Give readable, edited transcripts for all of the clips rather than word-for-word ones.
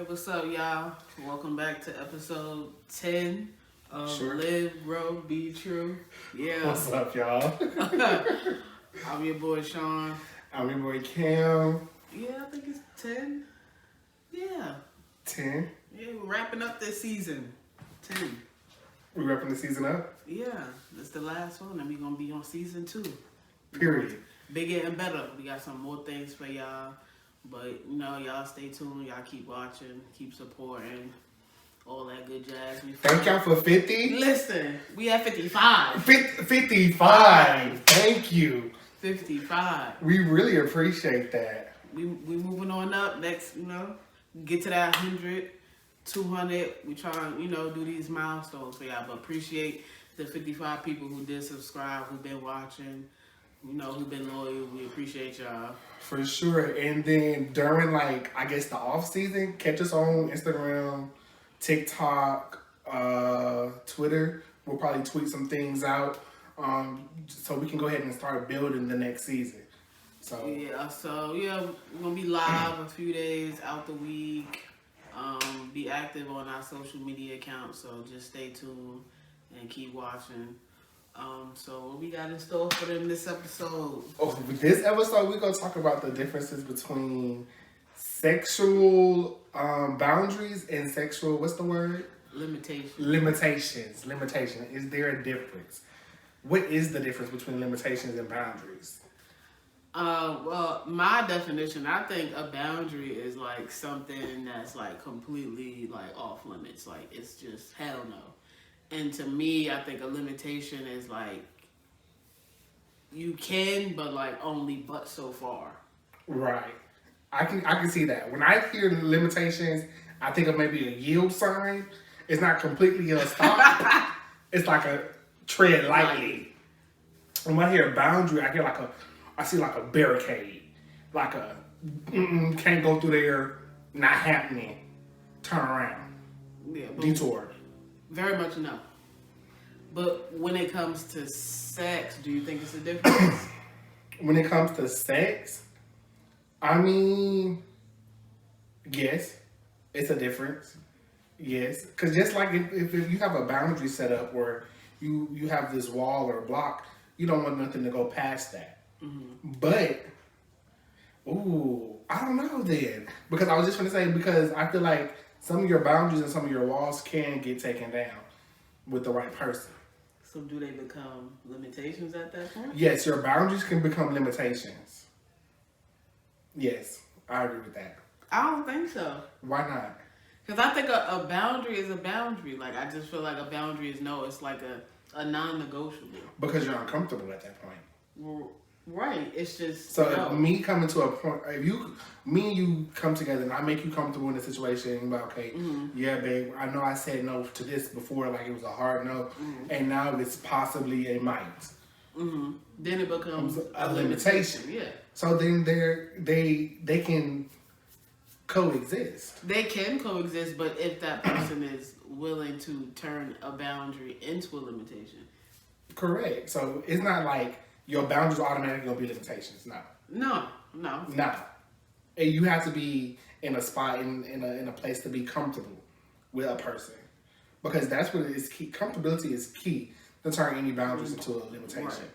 what's up, y'all? Welcome back to episode 10 of Live, Grow, Be True. Yeah. What's up, y'all? I'm your boy, Sean. I'm your boy, Cam. Yeah, I think it's 10. Yeah. 10? Yeah, we're wrapping up this season. 10. We wrapping the season up? Yeah, it's the last one, and we're going to be on season 2. Period. Bigger and better. We got some more things for y'all. But, y'all stay tuned. Y'all keep watching, keep supporting, all that good jazz. Thank y'all for 50. Listen, we at 55. 55. Thank you. 55. We really appreciate that. We moving on up. Next, get to that 100, 200. We try to, do these milestones for y'all. But appreciate the 55 people who did subscribe, who've been watching, who've been loyal. We appreciate y'all. For sure. And then during, the off season, catch us on Instagram, TikTok, Twitter. We'll probably tweet some things out so we can go ahead and start building the next season. We're going to be live a few days out the week. Be active on our social media accounts, so just stay tuned and keep watching. So what we got in store for them this episode? This episode, we're going to talk about the differences between sexual boundaries and sexual, what's the word? Limitations. Is there a difference? What is the difference between limitations and boundaries? Well, my definition, I think a boundary is something that's completely off limits. It's just hell no. And to me, I think a limitation is you can, but only but so far. Right. I can see that. When I hear limitations, I think of maybe a yield sign. It's not completely a stop. It's like a tread lightly. And when I hear a boundary, I see a barricade. Like a can't go through there, not happening. Turn around. Yeah, detour. Very much no. But when it comes to sex, do you think it's a difference? When it comes to sex, I mean, yes, it's a difference. Yes, because just like if you have a boundary set up where you have this wall or block, you don't want nothing to go past that. Mm-hmm. But, I don't know then. Because I was just going to say, because I feel like some of your boundaries and some of your walls can get taken down with the right person. So do they become limitations at that point? Yes, your boundaries can become limitations. Yes, I agree with that. I don't think so. Why not? Because I think a boundary is a boundary. I just feel like a boundary is it's a non-negotiable. Because you're uncomfortable at that point. Right. It's just... So if me coming to a point... me and you come together and I make you comfortable in a situation and you're like, okay, yeah, babe, I know I said no to this before, it was a hard no, and now it's possibly a might. Mm-hmm. Then it becomes a limitation. Yeah. So then they can coexist. They can coexist, but if that person is willing to turn a boundary into a limitation. Correct. So it's not like your boundaries are automatically going to be limitations. No. And you have to be in a spot, in a place to be comfortable with a person. Because that's what is key. Comfortability is key to turn any boundaries into a limitation. Right.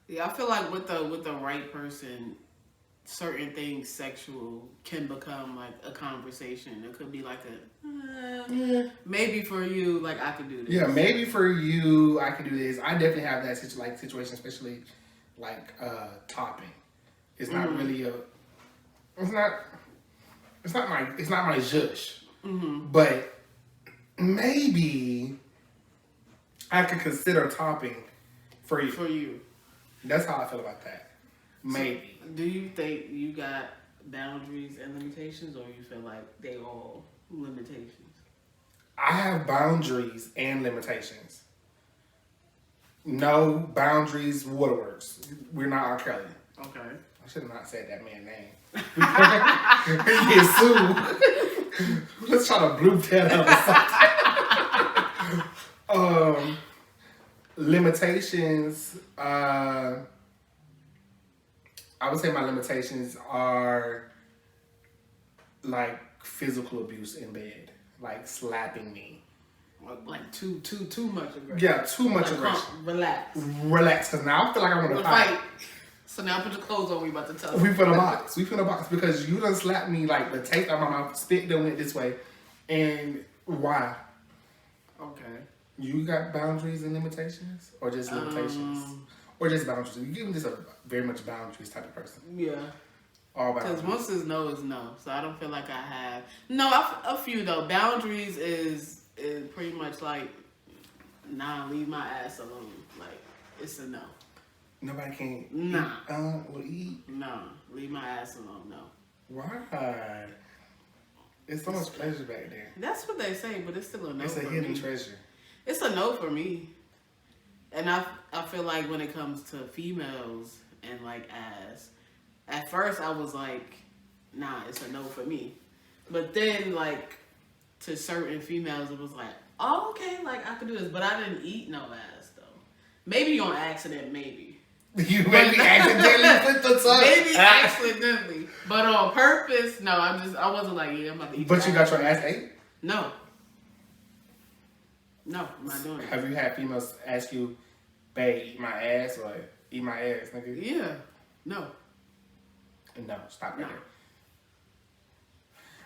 Yeah, I feel like with the right person, certain things sexual can become a conversation. It could be maybe for you, I could do this. Yeah, maybe for you, I could do this. I definitely have that situation, especially topping. It's not really it's not my zhush. Mm-hmm. But maybe I could consider topping for you. For you. That's how I feel about that. Maybe. So, do you think you got boundaries and limitations, or you feel like they all limitations? I have boundaries and limitations. No boundaries, waterworks. We're not R. Kelly. Okay. I should have not said that man's name. He get sued. Let's try to bloop that up or something. Limitations. I would say my limitations are like physical abuse in bed, like slapping me. Like too much aggression. Yeah, too much like, aggression. Relax, because now I feel like I want to fight. So now put your clothes on. We about to tell. We put a box. We put a box because you done slapped me like the taste out of my mouth, spit done went this way, and why? Okay. You got boundaries and limitations, or just limitations, or just boundaries? You just a very much boundaries type of person. Yeah. All boundaries. Because once is no is no, so I don't feel like I have a few though. Boundaries is pretty much like, nah, leave my ass alone. Like it's a no. Nobody can. Nah. Will eat. Nah, leave my ass alone. No. Why? It's so much pleasure back there. That's what they say, but it's still a no. It's a hidden treasure. It's a no for me. And I feel like when it comes to females and like ass, at first I was like, nah, it's a no for me. But then like to certain females it was like, oh, okay, like I could do this. But I didn't eat no ass though. Maybe on accident, maybe. You maybe accidentally put the tongue. Maybe accidentally. But on purpose, no, I wasn't like, yeah, I'm about to eat. But you got your ass ate? No. No, I'm not doing it. Have you had females ask you, babe, eat my ass, or eat my ass, nigga? Yeah. No. No, stop right there.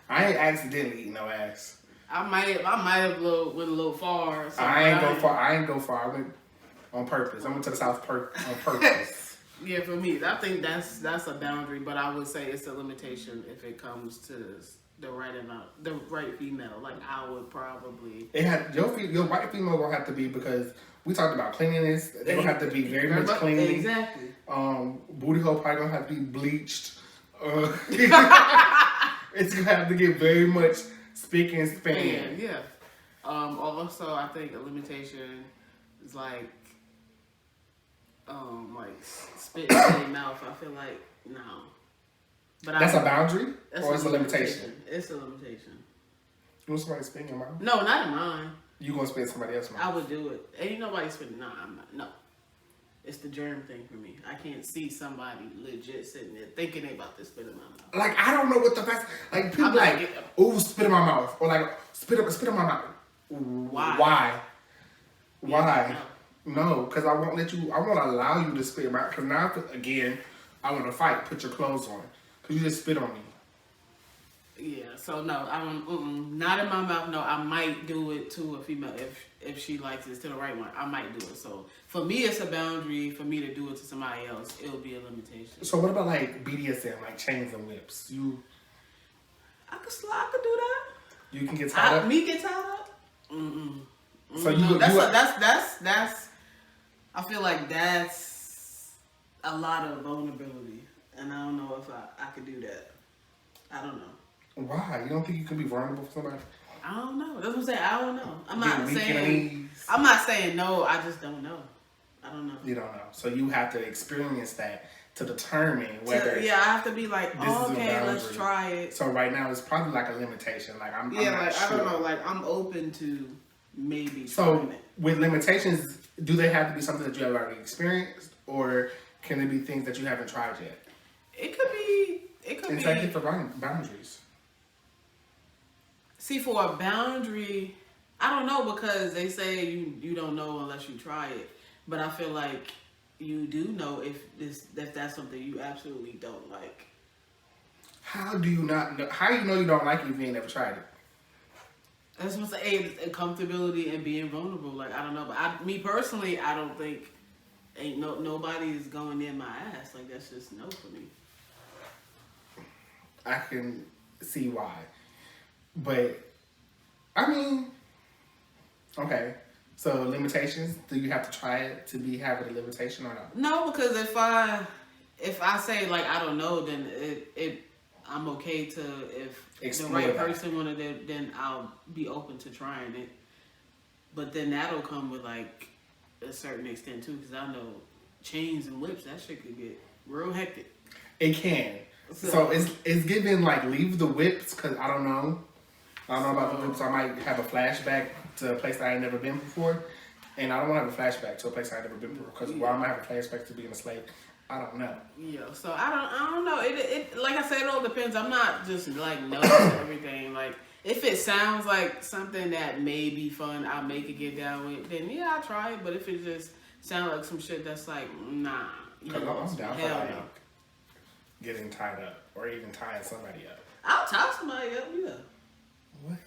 I ain't accidentally eating no ass. I might have went a little far. So I ain't go far. I went on purpose. I went to the south on purpose. Yeah, for me, I think that's a boundary, but I would say it's a limitation if it comes to the right amount, the right female. Like I would probably. Your right female will have to be, because we talked about cleanliness. They gonna have to be very much clean. Exactly. Booty hole probably gonna have to be bleached. It's gonna have to get very much spick and span. Yeah. Also, I think a limitation is like spit in their mouth. I feel like no. But that's a boundary, or it's a limitation? It's a limitation. You want somebody to spit in your mouth? No, not in mine. You gonna spit in somebody else's mouth? I would do it. Ain't nobody spitting. Nah, I'm not. No. It's the germ thing for me. I can't see somebody legit sitting there thinking they about to spit in my mouth. Like, I don't know what the best, like, people like, ooh, spit in my mouth. Or like, spit in my mouth. Why? No, because I won't allow you to spit in my mouth. Because now, again, I want to fight. Put your clothes on. Because you just spit on me. Yeah, so no, not in my mouth. No, I might do it to a female if she likes it, to the right one. I might do it. So for me, it's a boundary. For me to do it to somebody else, it'll be a limitation. So what about like BDSM, like chains and whips? I could do that. You can get tied up. Me get tied up? So that's. I feel like that's a lot of vulnerability, and I don't know if I could do that. I don't know. Why? You don't think you can be vulnerable for somebody? I don't know. That's what I'm saying. I don't know. I'm not saying no. I just don't know. I don't know. You don't know. So you have to experience that to determine whether. I have to be like, okay, let's try it. So right now it's probably like a limitation. Like I'm not sure. I don't know. Like I'm open to maybe. So with limitations, do they have to be something that you have already experienced, or can it be things that you haven't tried yet? It could be. And take it for boundaries. See, for a boundary, I don't know, because they say you don't know unless you try it. But I feel like you do know if that's something you absolutely don't like. How do you not know? How do you know you don't like it if you ain't never tried it? That's what I'm saying. Comfortability and being vulnerable. Like, I don't know. But me personally, I don't think nobody is going in my ass. Like, that's just no for me. I can see why. But, I mean, okay. So, limitations, do you have to try it to having a limitation or not? No, because if I say, like, I don't know, then I'm okay to, if explore the right person wanted it, then I'll be open to trying it. But then that'll come with, like, a certain extent, too, because I know chains and whips, that shit could get real hectic. It can. So it's giving, like, leave the whips, because I don't know. I don't know about the whips. I might have a flashback to a place that I ain't never been before. And I don't want to have a flashback to a place I ain't never been before. Because why am I having a flashback to being a slave? I don't know. Yeah, so I don't know. It like I said, it all depends. I'm not just like no to everything. Like if it sounds like something that may be fun, I'll make it get down with. Then yeah, I'll try it. But if it just sounds like some shit that's like nah, Because I'm down for hell like no. getting tied up or even tying somebody up. I'll tie somebody up. Yeah. What?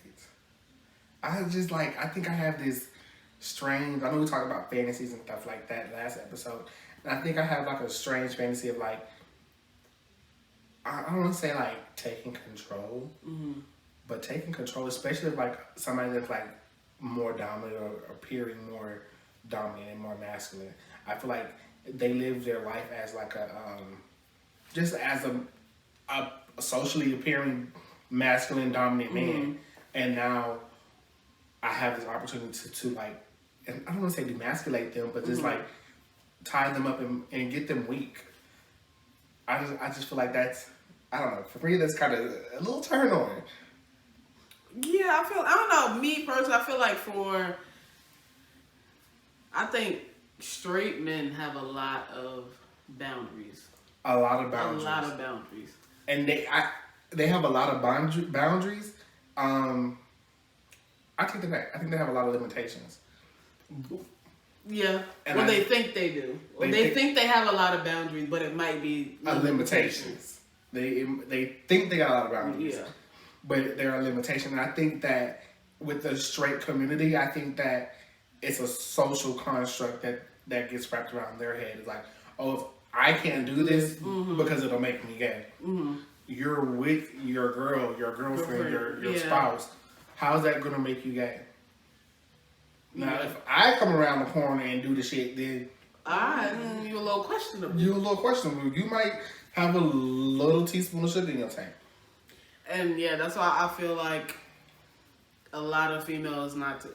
I just like, I think I have this strange, I know we talked about fantasies and stuff like that last episode. And I think I have like a strange fantasy of like, I don't want to say like taking control, but taking control, especially of like somebody that's like more dominant or appearing more dominant and more masculine. I feel like they live their life as like just as a socially appearing masculine dominant man. And now I have this opportunity to like, and I don't want to say demasculate them, but just like tie them up and get them weak. I just feel like that's, I don't know, for me that's kind of a little turn on. Yeah, I don't know, me personally, I feel like I think straight men have a lot of boundaries. A lot of boundaries. A lot of boundaries. And they have a lot of boundaries. I take that back. I think they have a lot of limitations. Yeah, And well, they think they do. They think they have a lot of boundaries, but it might be limitations. They think they got a lot of boundaries. Yeah. But there are limitations. And I think that with the straight community, I think that it's a social construct that gets wrapped around their head. It's like, oh, if I can't do this because it'll make me gay. You're with your girl, your girlfriend, your spouse. How's that going to make you gay? Now, if I come around the corner and do the shit, then you're a little questionable. You might have a little teaspoon of sugar in your tank. And yeah, that's why I feel like a lot of females not to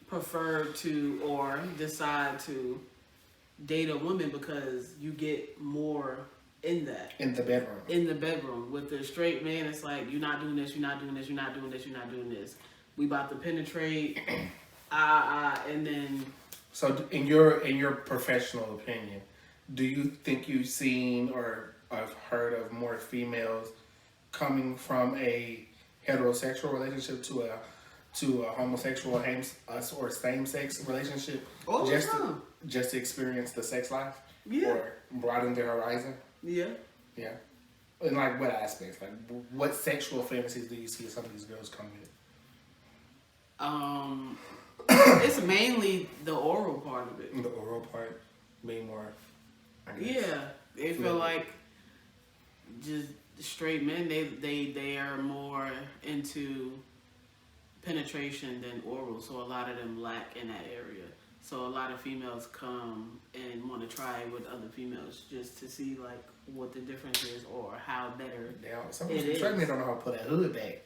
prefer to or decide to date a woman because you get more in that. In the bedroom. In the bedroom. With the straight man, it's like, you're not doing this, you're not doing this, you're not doing this, you're not doing this. We about to penetrate, and then... So in your professional opinion, do you think you've seen or have heard of more females coming from a heterosexual relationship to a homosexual or same-sex relationship just to experience the sex life? Yeah. Or broaden their horizon? Yeah. Yeah. In like what aspects? Like what sexual fantasies do you see some of these girls come with? It's mainly the oral part of it. The oral part being more, I guess. Yeah. They feel like just straight men, they are more into penetration than oral, so a lot of them lack in that area. So a lot of females come and want to try with other females just to see like what the difference is or how better some straight men don't know how to put that hood back.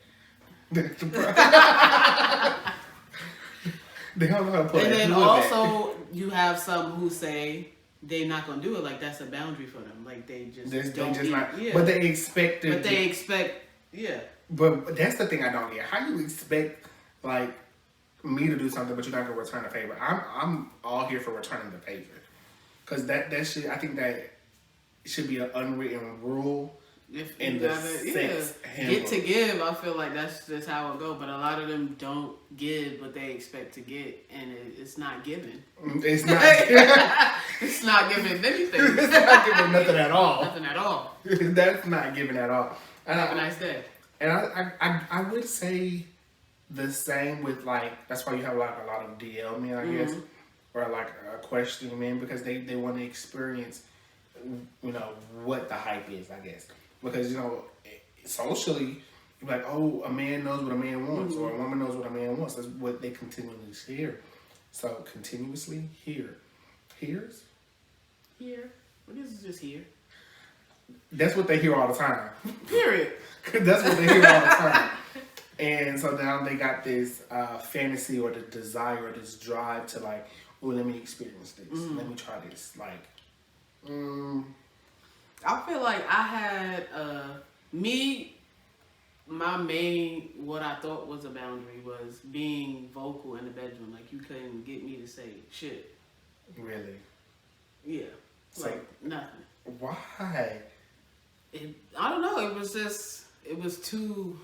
They don't know how to put that hood back. And then also you have some who say they're not gonna do it. Like that's a boundary for them. Like they just don't. But they expect it. But they expect. Yeah. But that's the thing I don't get. How you expect like me to do something, but you're not gonna return a favor? I'm all here for returning the favor, because that should, I think that should be an unwritten rule in the sex handbook. Get to give. I feel like that's just how it go. But a lot of them don't give, but they expect to get, and it's not giving. It's not. It's not giving anything. It's not giving nothing at all. Nothing at all. That's not giving at all. Have a nice day. And I would say the same with like, that's why you have like a lot of DL men, I guess, or like questioning men, because they want to experience, what the hype is, I guess. Because, socially, you're like, oh, a man knows what a man wants, or a woman knows what a man wants. That's what they continually hear. So, continuously hear. Hears? Here. Well, this is just here. That's what they hear all the time. Period. That's what they hear all the time. And so now they got this fantasy or the desire or this drive to like, oh, let me experience this. Let me try this. Like, I feel like I had my main, what I thought was a boundary was being vocal in the bedroom. Like you couldn't get me to say shit. Really? Yeah. So, like nothing. Why? I don't know. It was too.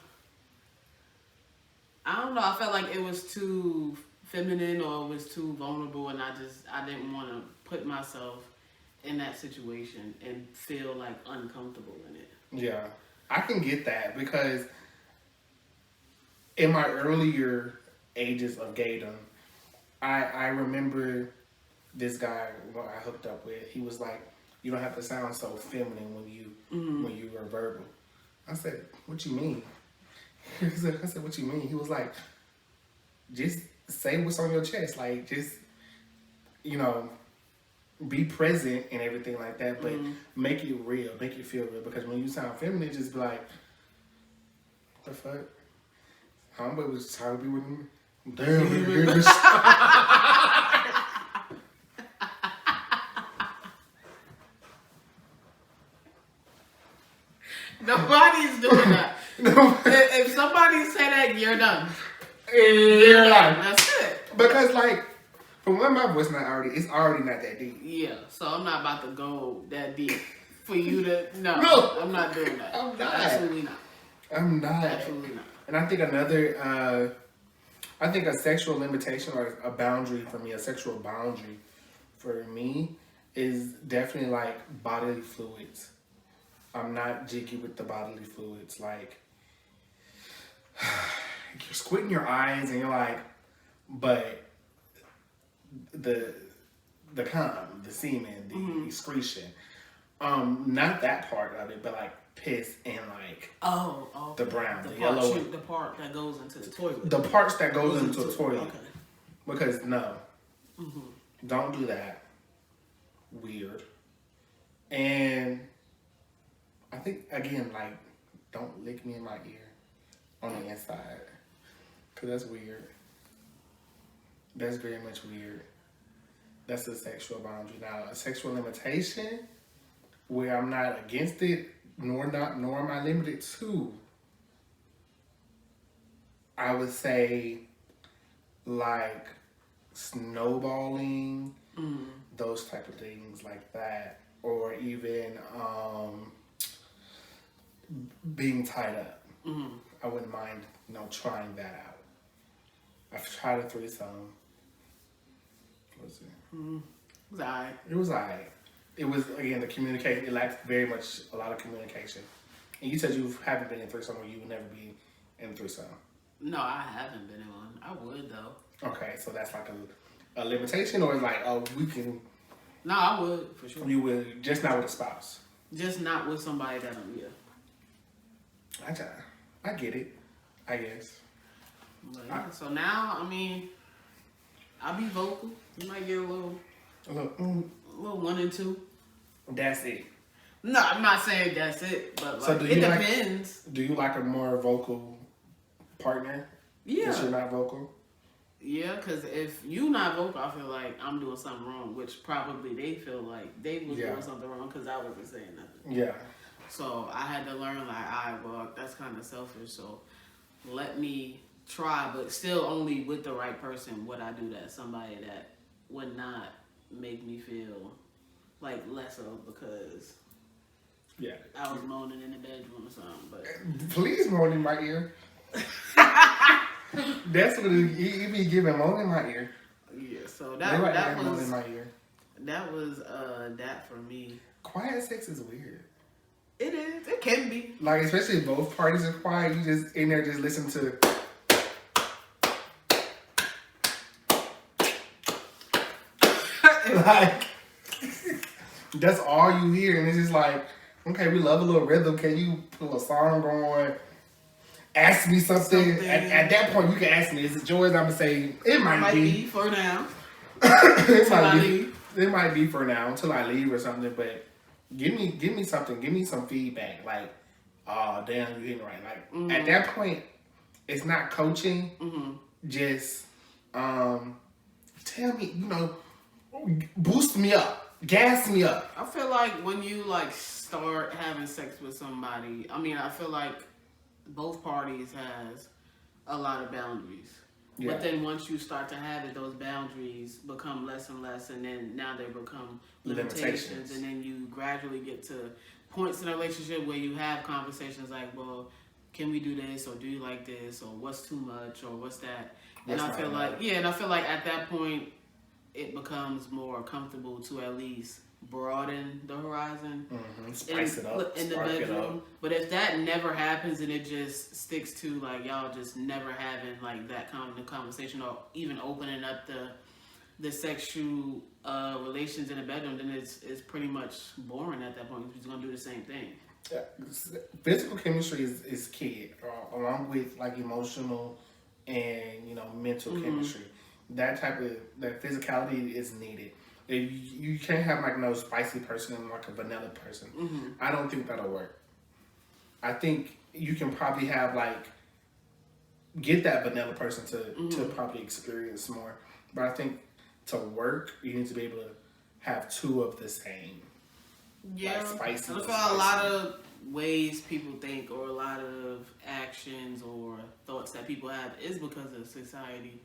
I don't know. I felt like it was too feminine or it was too vulnerable, and I didn't want to put myself in that situation and feel like uncomfortable in it. Yeah, I can get that because in my earlier ages of gaydom, I remember this guy who I hooked up with. He was like, "You don't have to sound so feminine when you are verbal." I said, "What you mean?" I said, "What you mean?" He was like, "Just say what's on your chest. Like, just, be present and everything like that, but make it real, make it feel real. Because when you sound feminine, just be like, what the fuck? Homeboy was trying to be with me. Damn, Nobody's doing that. No. If somebody say that, you're done. You're done. That's it. Because, like, from when my voice it's already not that deep. Yeah, so I'm not about to go that deep for you to. No, I'm not doing that. I'm not. Absolutely not. I'm not. Absolutely not. And I think a sexual limitation or a boundary for me, a sexual boundary for me is definitely like bodily fluids. I'm not jiggy with the bodily fluids. Like, you're squinting your eyes and you're like, but the cum, the semen, the excretion, not that part of it, but like piss and like the brown, the yellow, the part that goes into the toilet, the parts that goes into the toilet. Okay. Because no, don't do that. Weird. And I think again, like, don't lick me in my ear on the inside, cause that's weird. That's very much weird. That's a sexual boundary. Now, a sexual limitation where I'm not against it, nor am I limited to. I would say like snowballing, those type of things like that, or even being tied up. I wouldn't mind, trying that out. I've tried a threesome. What was it? It was alright. It was alright. It was, again, the communication. It lacked very much a lot of communication. And you said you haven't been in threesome, or you would never be in threesome. No, I haven't been in one. I would though. Okay, so that's like a limitation, or like, we can. No, I would for sure. You would, just not with a spouse. Just not with somebody that I'm with. I get it, I guess. But yeah, so now, I mean, I'll be vocal. You might get a little 1 and 2. That's it. No, I'm not saying that's it, but So it depends. Do you like a more vocal partner? Yeah. Because you're not vocal? Yeah, because if you not vocal, I feel like I'm doing something wrong, which probably they feel like they was doing something wrong because I wasn't saying nothing. Yeah. So I had to learn, like, well, that's kind of selfish, so let me try, but still only with the right person would I do that. Somebody that would not make me feel like lesser because I was moaning in the bedroom or something. But please moan in my ear. That's what you be giving, moan in my ear. Yeah, so that was moan in my ear. That was that for me. Quiet sex is weird. It is. It can be. Like, especially if both parties are quiet, you just in there just listen to. Like, that's all you hear, and it's just like, okay, we love a little rhythm. Can you put a song on? Ask me something. At that point, you can ask me, is it yours? I'm gonna say it might be for now. It might be for now until I leave or something. But give me something. Give me some feedback. Like, oh damn, you hitting right. Like at that point, it's not coaching. Just tell me, boost me up, gas me up. I feel like when you like start having sex with somebody, I mean, I feel like both parties has a lot of boundaries. Yeah. But then once you start to have it, those boundaries become less and less, and then now they become limitations. And then you gradually get to points in a relationship where you have conversations like, well, can we do this, or do you like this, or what's too much, or what's that? And I feel like, and I feel like at that point, it becomes more comfortable to at least broaden the horizon. Spice it up. In the bedroom. But if that never happens and it just sticks to like y'all just never having like that kind of conversation or even opening up the sexual relations in the bedroom, then it's pretty much boring at that point. You're just gonna do the same thing. Yeah. Physical chemistry is key, along with like emotional and mental chemistry. That physicality is needed. You can't have like no spicy person and like a vanilla person. I don't think that'll work. I think you can probably have like get that vanilla person to probably experience more. But I think to work, you need to be able to have two of the same. Yeah, like spicy. Look at a lot of ways people think, or a lot of actions or thoughts that people have is because of society.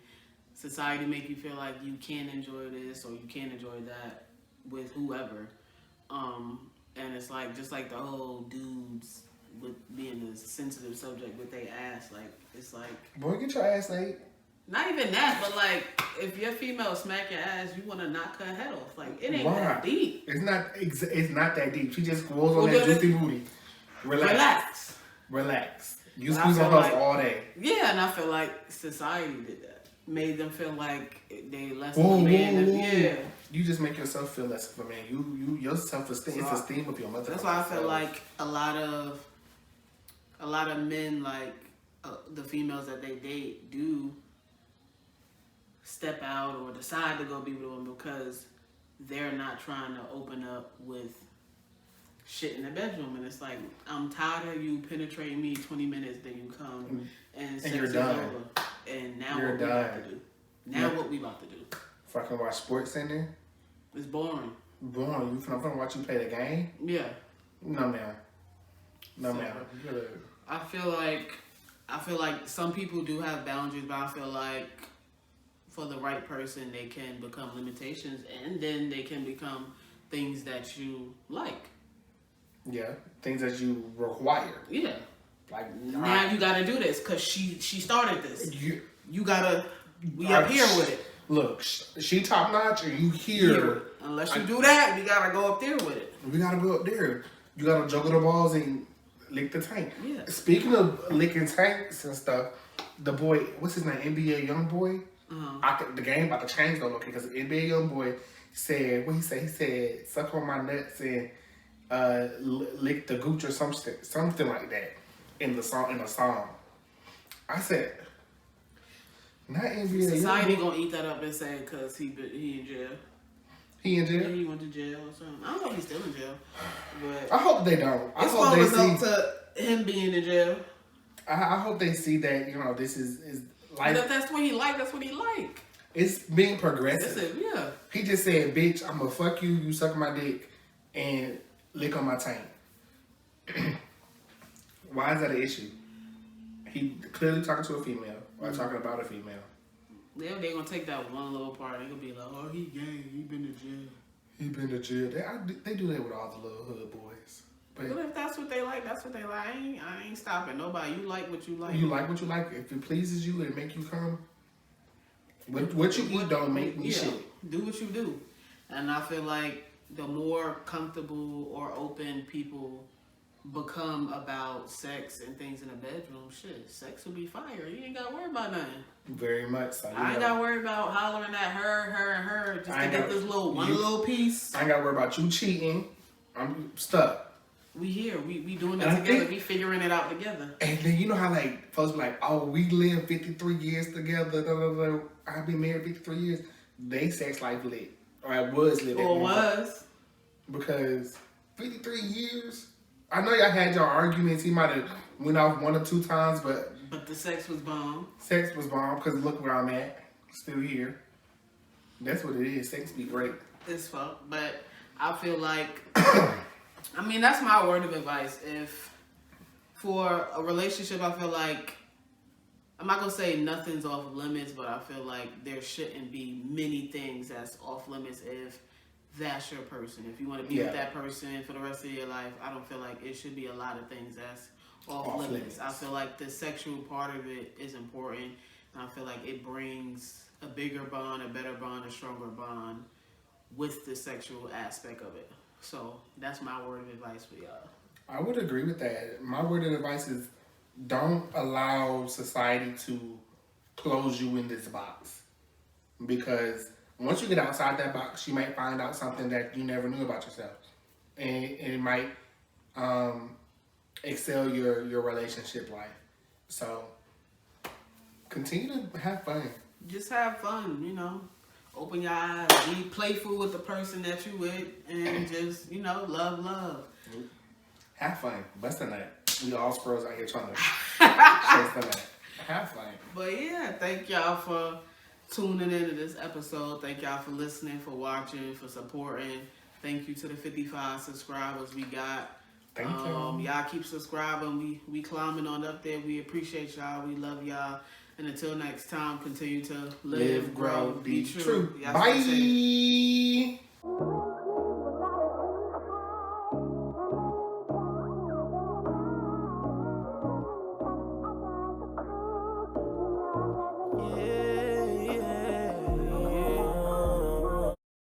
Society make you feel like you can't enjoy this or you can't enjoy that with whoever. And it's like, just like the whole dudes with being a sensitive subject with their ass, like, it's like... Boy, get your ass ate. Not even that, but like, if your female smack your ass, you want to knock her head off. Like, it ain't that deep. It's not that deep. She just rolls on that juicy booty. Relax. You squeeze on her all day. Yeah, and I feel like society did that. Made them feel like they less of a man. Yeah. You just make yourself feel less of a man. Your self-esteem, it's esteem of your mother. That's why I feel like a lot of men, like the females that they date, do step out or decide to go be with them because they're not trying to open up with shit in the bedroom. And it's like, I'm tired of you penetrating me 20 minutes, then you come and sex you're is done. over. And now You're what done. we about to do? What we about to do? Fucking watch Sports Center. It's boring. Boring. You finna watch you play the game? Yeah. No, ma'am. I feel like some people do have boundaries, but I feel like for the right person, they can become limitations, and then they can become things that you like. Yeah, things that you require. Yeah. Like now you gotta do this because she started this. You gotta up here with it. Look, she top notch, and you here. Unless you do that, you gotta go up there with it. We gotta go up there. You gotta juggle the balls and lick the tank. Yeah. Speaking of licking tanks and stuff, the boy, what's his name? NBA young boy. The game about to change though, okay? Because NBA young boy said, what he said? He said, "Suck on my nuts and lick the gooch" or something like that in the song. I said, not NBA. Society gonna eat that up and say because he in jail. He in jail? Yeah, he went to jail or something. I don't know if he's still in jail. But I hope they don't. I it's hope they up to him being in jail. I hope they see that, this is like... But if that's what he like, that's what he like. It's being progressive. That's it, yeah. He just said, "Bitch, I'm gonna fuck you, you suck my dick, and lick on my tank." Why is that an issue? He clearly talking to a female, or talking about a female. They gonna take that one little part. They gonna be like, "Oh, he gay. He been to jail." He been to jail. They do that with all the little hood boys. But if that's what they like, that's what they like. I ain't stopping nobody. You like what you like. You like what you like. If it pleases you and make you come, what you eat don't make me shit. Do what you do. And I feel like the more comfortable or open people become about sex and things in the bedroom, shit, sex will be fire. You ain't gotta worry about nothing. Very much so. I ain't gotta worry about hollering at her, just to get this little piece. I ain't gotta worry about you cheating. I'm stuck. We here. We doing it together. We figuring it out together. And then you know how like folks be like, "Oh, we lived 53 years together. Blah, blah, blah. I've been married 53 years." They sex life lit. Or it was lit. Or was. Because 53 years. I know y'all had your arguments. He might have went off 1 or 2 times, but the sex was bomb. Sex was bomb because look where I'm at. Still here. That's what it is. Sex be great. It's fuck. But I feel like I mean, that's my word of advice. If for a relationship, I I'm not gonna say nothing's off limits, but I feel like there shouldn't be many things that's off limits if that's your person. If you want to be with that person for the rest of your life, I don't feel like it should be a lot of things that's off limits. I feel like the sexual part of it is important, and I feel like it brings a bigger bond, a better bond, a stronger bond with the sexual aspect of it. So that's my word of advice for y'all. I would agree with that. My word of advice is don't allow society to close you in this box. Because once you get outside that box, you might find out something that you never knew about yourself. And it might excel your relationship life. So continue to have fun. Just have fun, you know. Open your eyes, be playful with the person that you with, and just, you know, love. Have fun. Bust a nut. We all squirrels out here trying to chase the nut. Have fun. But yeah, thank y'all for tuning into this episode. Thank y'all for listening, for watching, for supporting. Thank you to the 55 subscribers we got. Thank you. Y'all keep subscribing. We climbing on up there. We appreciate y'all. We love y'all. And until next time, continue to live, grow, be true. Bye.